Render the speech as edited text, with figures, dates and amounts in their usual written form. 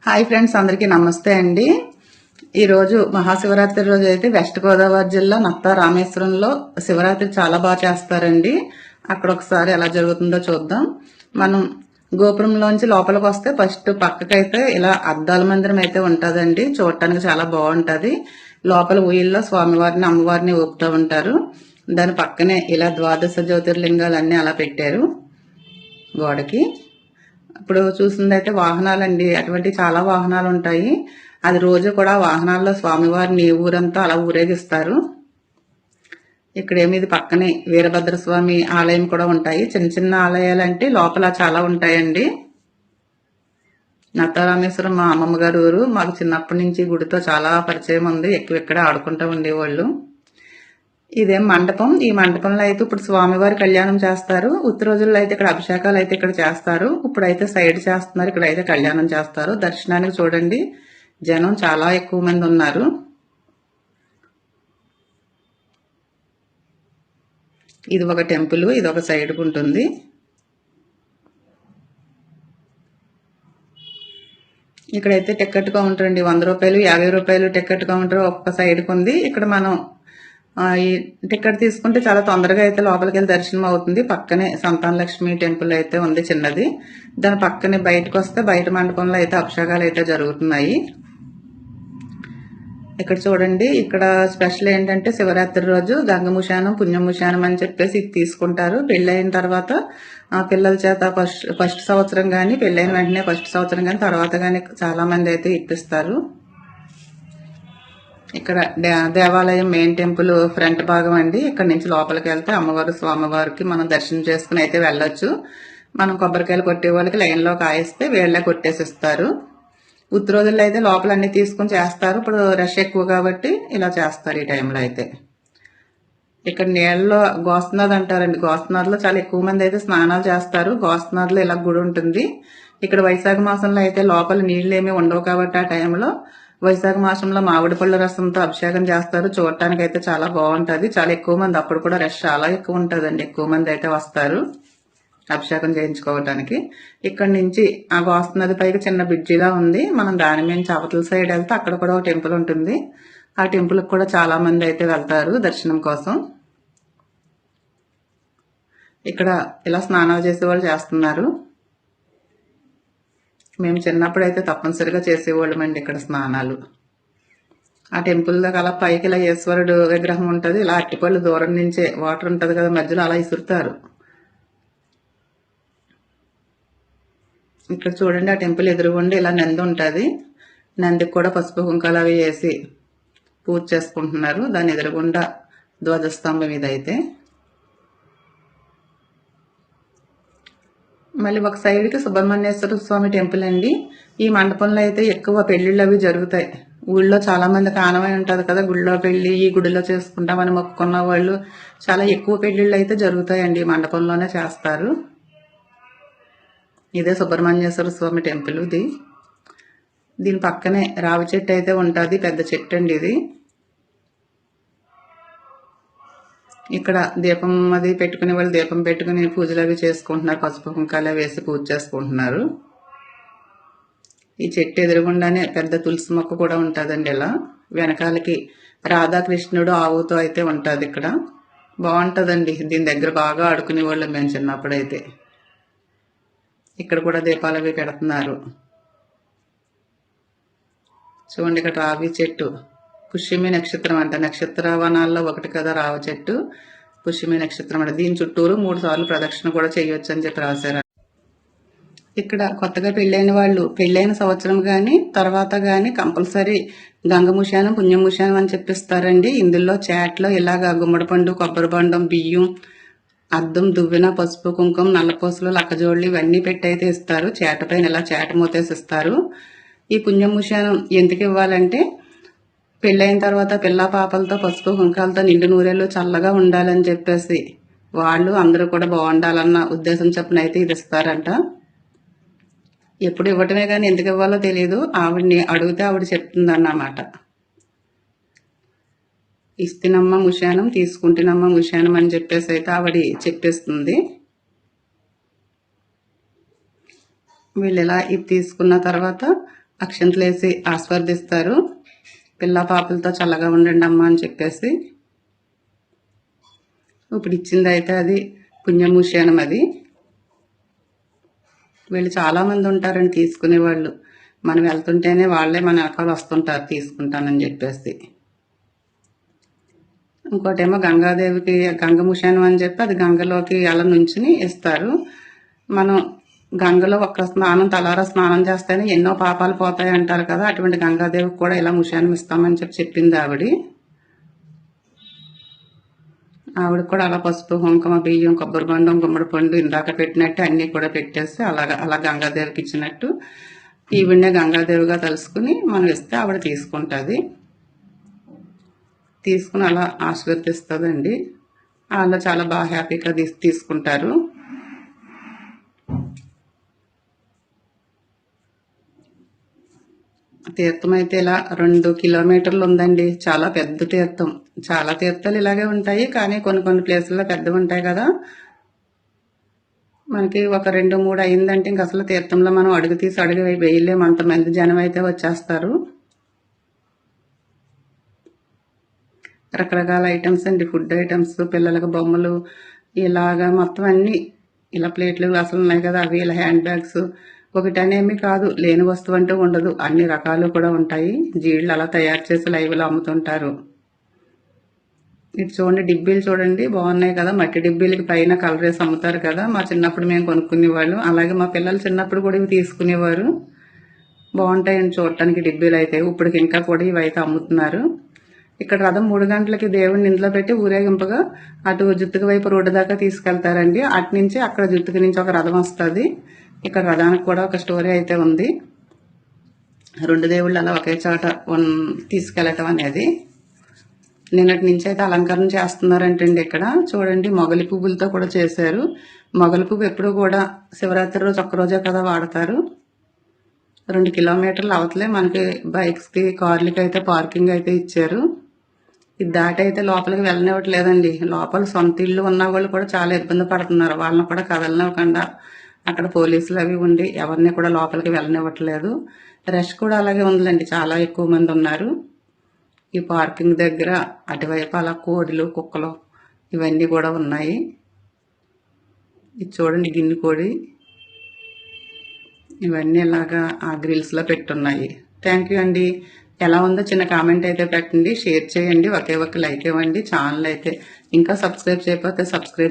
Hi friends, అందరికీ నమస్తే అండి. ఈరోజు మహాశివరాత్రి రోజు అయితే వెస్ట్ గోదావరి జిల్లా నత్తా రామేశ్వరంలో శివరాత్రి చాలా బాగా చేస్తారండి. అక్కడ ఒకసారి ఎలా జరుగుతుందో చూద్దాం. మనం గోపురంలోంచి లోపలికి వస్తే ఫస్ట్ పక్కకైతే ఇలా అద్దాల మందిరం అయితే ఉంటుందండి. చూడటానికి చాలా బాగుంటుంది. లోపల ఊయిల్లో స్వామివారిని అమ్మవారిని ఊపుతూ ఉంటారు. దాని పక్కనే ఇలా ద్వాదశ జ్యోతిర్లింగాలన్నీ అలా పెట్టారు గోడకి. ఇప్పుడు చూసిందైతే వాహనాలండి. అటువంటి చాలా వాహనాలు ఉంటాయి. అది రోజు కూడా వాహనాల్లో స్వామివారిని ఊరంతా అలా ఊరేగిస్తారు. ఇక్కడేమి ఇది పక్కనే వీరభద్రస్వామి ఆలయం కూడా ఉంటాయి. చిన్న చిన్న ఆలయాలంటే లోపల చాలా ఉంటాయండి. నత్తారామేశ్వరం మా అమ్మమ్మ గారు ఊరు. మాకు చిన్నప్పటి నుంచి గుడితో చాలా పరిచయం ఉంది. ఎక్కువ ఇక్కడే ఆడుకుంటూ ఉండేవాళ్ళు. ఇదేం మండపం. ఈ మండపంలో అయితే ఇప్పుడు స్వామివారి కళ్యాణం చేస్తారు. ఉత్త రోజుల్లో అయితే ఇక్కడ అభిషేకాలు అయితే ఇక్కడ చేస్తారు. ఇప్పుడైతే సైడ్ చేస్తున్నారు. ఇక్కడైతే కళ్యాణం చేస్తారు. దర్శనానికి చూడండి, జనం చాలా ఎక్కువ మంది ఉన్నారు. ఇది ఒక టెంపుల్, ఇది ఒక సైడ్ ఉంటుంది. ఇక్కడైతే టికెట్ కౌంటర్ అండి. 100 రూపాయలు, 50 రూపాయలు టికెట్ కౌంటర్ ఒక్క సైడ్కి ఉంది. ఇక్కడ మనం ఈ టికెట్ తీసుకుంటే చాలా తొందరగా అయితే లోపలికి వెళ్ళి దర్శనం అవుతుంది. పక్కనే సంతాన లక్ష్మి టెంపుల్ అయితే ఉంది చిన్నది. దాని పక్కనే బయటకు వస్తే బయట మండపంలో అయితే అభిషేకాలు అయితే జరుగుతున్నాయి. ఇక్కడ చూడండి, ఇక్కడ స్పెషల్ ఏంటంటే శివరాత్రి రోజు గంగముషానం పుణ్యముషానం అని చెప్పేసి ఇది తీసుకుంటారు. పెళ్ళైన తర్వాత పిల్లల చేత ఫస్ట్ సంవత్సరం కానీ, పెళ్ళైన వెంటనే ఫస్ట్ సంవత్సరం కానీ, తర్వాత కానీ చాలా మంది అయితే ఇప్పిస్తారు. ఇక్కడ దేవాలయం మెయిన్ టెంపుల్ ఫ్రంట్ భాగం అండి. ఇక్కడ నుంచి లోపలికి వెళ్తే అమ్మవారు స్వామివారికి మనం దర్శనం చేసుకుని అయితే వెళ్ళొచ్చు. మనం కొబ్బరికాయలు కొట్టే వాళ్ళకి లైన్లో కాయిస్తే వీళ్ళే కొట్టేసిస్తారు. ఉత్త రోజుల్లో అయితే లోపల అన్ని తీసుకుని చేస్తారు. ఇప్పుడు రష్ ఎక్కువ కాబట్టి ఇలా చేస్తారు ఈ టైంలో అయితే. ఇక్కడ నీళ్ళలో గోస్తనాథ్ అంటారండి. గోస్తనాథ్లో చాలా ఎక్కువ మంది అయితే స్నానాలు చేస్తారు. గోస్తనాథ్లో ఇలా గుడి ఉంటుంది. ఇక్కడ వైశాఖ మాసంలో అయితే లోపల నీళ్ళు ఏమీ ఉండవు కాబట్టి ఆ టైంలో వైశాఖ మాసంలో మామిడి పళ్ళ రసంతో అభిషేకం చేస్తారు. చూడటానికి అయితే చాలా బాగుంటుంది. చాలా ఎక్కువ మంది, అప్పుడు కూడా రష్ చాలా ఎక్కువ ఉంటుందండి. ఎక్కువ మంది అయితే వస్తారు అభిషేకం చేయించుకోవటానికి. ఇక్కడ నుంచి ఆ గోస్తనది పైకి చిన్న బ్రిడ్జిలా ఉంది. మనం దాని మీద అవతల సైడ్ వెళ్తే అక్కడ కూడా ఒక టెంపుల్ ఉంటుంది. ఆ టెంపుల్కి కూడా చాలా మంది అయితే వెళ్తారు దర్శనం కోసం. ఇక్కడ ఇలా స్నానాలు చేసేవాళ్ళు చేస్తున్నారు. మేము చిన్నప్పుడు అయితే తప్పనిసరిగా చేసేవాళ్ళమండి ఇక్కడ స్నానాలు. ఆ టెంపుల్ దగ్గర అలా పైకి ఇలా ఈశ్వరుడు విగ్రహం ఉంటుంది. ఇలా అట్టిపళ్ళు దూరం నుంచే వాటర్ ఉంటుంది కదా మధ్యలో, అలా ఇసురుతారు. ఇక్కడ చూడండి, ఆ టెంపుల్ ఎదురుగుండి ఇలా నంది ఉంటుంది. నందికి కూడా పసుపు కుంకాలు అవి వేసి పూజ చేసుకుంటున్నారు. దాని ఎదురుగుండా ధ్వజస్తంభం ఇదైతే. మళ్ళీ ఒక సైడ్కి సుబ్రహ్మణ్యేశ్వర స్వామి టెంపుల్ అండి. ఈ మండపంలో అయితే ఎక్కువ పెళ్లిళ్ళు అవి జరుగుతాయి. ఊళ్ళో చాలా మందికి ఆనవై ఉంటుంది కదా, గుళ్ళో పెళ్లి ఈ గుడిలో చేసుకుంటామని మొక్కుకున్న వాళ్ళు చాలా ఎక్కువ పెళ్లిళ్ళు అయితే జరుగుతాయండి. ఈ మండపంలోనే చేస్తారు. ఇదే సుబ్రహ్మణ్యేశ్వర స్వామి టెంపుల్. దీని పక్కనే రావి చెట్టు అయితే ఉంటుంది. పెద్ద చెట్టు అండి ఇది. ఇక్కడ దీపం అది పెట్టుకునే వాళ్ళు దీపం పెట్టుకుని పూజలు అవి చేసుకుంటున్నారు. పసుపు కుంకాలు వేసి పూజ చేసుకుంటున్నారు. ఈ చెట్టు ఎదురుగుండానే పెద్ద తులసి మొక్క కూడా ఉంటుందండి. ఇలా వెనకాలకి రాధాకృష్ణుడు ఆవుతో అయితే ఉంటుంది. ఇక్కడ బాగుంటుందండి. దీని దగ్గర బాగా ఆడుకునే వాళ్ళు మేము చిన్నప్పుడైతే. ఇక్కడ కూడా దీపాలు అవి పెడుతున్నారు. చూడండి, ఇక్కడ రావి చెట్టు పుష్యమి నక్షత్రం అంట. నక్షత్ర వనాల్లో ఒకటి కదా రావి చెట్టు. పుష్యమి నక్షత్రం అంట. దీని చుట్టూరు 3 సార్లు ప్రదక్షిణ కూడా చేయొచ్చు అని చెప్పి రాశారు. ఇక్కడ కొత్తగా పెళ్ళైన వాళ్ళు పెళ్ళైన సంవత్సరం కానీ తర్వాత కానీ కంపల్సరీ గంగముషానం పుణ్యముషానం అని చెప్పిస్తారండి. ఇందులో చాట్లో ఇలాగా గుమ్మడి పండు, కొబ్బరి బండం, బియ్యం, అద్దం, దువ్వెన, పసుపు కుంకుమ, నల్లపూసలు, లక్కజోళ్ళు ఇవన్నీ పెట్టి అయితే ఇస్తారు. చేట పైన ఇలా చేట మూతేసి ఇస్తారు. ఈ పుణ్యముషానం ఎందుకు ఇవ్వాలంటే పెళ్ళైన తర్వాత పిల్ల పాపలతో పసుపు కుంకాలతో నిండు నూరేళ్ళు చల్లగా ఉండాలని చెప్పేసి వాళ్ళు అందరూ కూడా బాగుండాలన్న ఉద్దేశం చొప్పున అయితే ఇది ఇస్తారంట. ఎప్పుడు ఇవ్వటమే కానీ ఎందుకు ఇవ్వాలో తెలియదు. ఆవిడ్ని అడిగితే ఆవిడ చెప్తుందన్నమాట. ఇస్తినమ్మ ముషానం, తీసుకుంటున్నమ్మ ముషానం అని చెప్పేసి అయితే ఆవిడ చెప్పేస్తుంది. వీళ్ళు ఇలా ఇది తీసుకున్న తర్వాత అక్షంతలేసి ఆస్వాదిస్తారు. పిల్ల పాపలతో చల్లగా ఉండండి అమ్మ అని చెప్పేసి. ఇప్పుడు ఇచ్చింది అయితే అది పుణ్యమూషానం. అది వీళ్ళు చాలామంది ఉంటారని తీసుకునే వాళ్ళు. మనం వెళ్తుంటేనే వాళ్ళే మన వెనకాల వస్తుంటారు తీసుకుంటానని చెప్పేసి. ఇంకోటేమో గంగాదేవికి గంగముషానం అని చెప్పి అది గంగలోకి అలా నుంచుని ఇస్తారు. మనం గంగలో ఒక్క స్నానం తలారా స్నానం చేస్తేనే ఎన్నో పాపాలు పోతాయి అంటారు కదా, అటువంటి గంగాదేవికి కూడా ఇలా ముషానం ఇస్తామని చెప్పింది ఆవిడకి కూడా అలా పసుపు కుంకుమ బియ్యం కొబ్బరి బండం గుమ్మడి పండు ఇందాక పెట్టినట్టు అన్నీ కూడా పెట్టేసి అలా గంగాదేవికి ఇచ్చినట్టు ఈవిడ్నే గంగాదేవిగా తలుసుకుని మనం ఇస్తే ఆవిడ తీసుకుంటుంది. తీసుకుని అలా ఆశీర్వదిస్తుందండి. వాళ్ళు చాలా బాగా హ్యాపీగా తీసుకుంటారు. తీర్థం అయితే ఇలా 2 కిలోమీటర్లు ఉందండి. చాలా పెద్ద తీర్థం. చాలా తీర్థాలు ఇలాగే ఉంటాయి, కానీ కొన్ని ప్లేసుల్లో పెద్దగా ఉంటాయి కదా. మనకి ఒక 2, 3 అయిందంటే ఇంక అసలు తీర్థంలో మనం అడుగు వేయలేము, అంతమంది జనం అయితే వచ్చేస్తారు. రకరకాల ఐటమ్స్ అండి, ఫుడ్ ఐటమ్స్, పిల్లలకు బొమ్మలు, ఇలాగా మొత్తం అన్నీ ఇలా ప్లేట్లు గ్లాసులు ఉన్నాయి కదా, అవి ఇలా హ్యాండ్ బ్యాగ్స్, ఒకటనేమి కాదు, లేని వస్తువు అంటూ ఉండదు, అన్ని రకాలు కూడా ఉంటాయి. జీళ్ళు అలా తయారు చేసి లైవ్లో అమ్ముతుంటారు. ఇటు చూడండి, డిబ్బీలు చూడండి బాగున్నాయి కదా, మట్టి డిబ్బీలకి పైన కలర్ వేసి అమ్ముతారు కదా. మా చిన్నప్పుడు మేము కొనుక్కునేవాళ్ళు, అలాగే మా పిల్లలు చిన్నప్పుడు కూడా ఇవి తీసుకునేవారు. బాగుంటాయండి చూడటానికి డిబ్బీలు అయితే. ఇప్పటికి ఇంకా కూడా ఇవి అయితే అమ్ముతున్నారు. ఇక్కడ రథం 3 గంటలకి దేవుడిని ఇంట్లో పెట్టి ఊరేగింపుగా అటు జుత్తుకు వైపు రోడ్డు దాకా తీసుకెళ్తారండి. అటు నుంచి అక్కడ జుత్తుకు నుంచి ఒక రథం వస్తుంది. ఇక్కడ రథానికి కూడా ఒక స్టోరీ అయితే ఉంది. 2 దేవుళ్ళు అలా ఒకే చోట తీసుకెళ్ళటం అనేది. నిన్నటి నుంచి అయితే అలంకరణ చేస్తున్నారంటండి. ఇక్కడ చూడండి, మొగలి పువ్వులతో కూడా చేశారు. మొగలి పువ్వు ఎప్పుడు కూడా శివరాత్రి రోజు ఒక్కరోజే కదా వాడతారు. 2 కిలోమీటర్లు అవతలే మనకి బైక్స్కి కార్లకి అయితే పార్కింగ్ అయితే ఇచ్చారు. ఇది దాటి అయితే లోపలికి వెళ్ళనివ్వట్లేదండి. లోపల సొంత ఇల్లు ఉన్న వాళ్ళు కూడా చాలా ఇబ్బంది పడుతున్నారు. వాళ్ళని కూడా కదలనివ్వకుండా అక్కడ పోలీసులు అవి ఉండి ఎవరిని కూడా లోపలికి వెళ్ళనివ్వట్లేదు. రష్ కూడా అలాగే ఉందండి, చాలా ఎక్కువ మంది ఉన్నారు. ఈ పార్కింగ్ దగ్గర అటువైపు అలా కోడిలు, కుక్కలు ఇవన్నీ కూడా ఉన్నాయి. ఇది చూడండి, గిన్నె కోడి, ఇవన్నీ ఇలాగా ఆ గ్రిల్స్లో పెట్టున్నాయి. థ్యాంక్ యూ అండి. ఎలా ఉందో చిన్న కామెంట్ అయితే పెట్టండి, షేర్ చేయండి, ఒకే ఒక లైక్ ఇవ్వండి. ఛానల్ అయితే ఇంకా సబ్స్క్రైబ్ చేయకపోతే సబ్స్క్రైబ్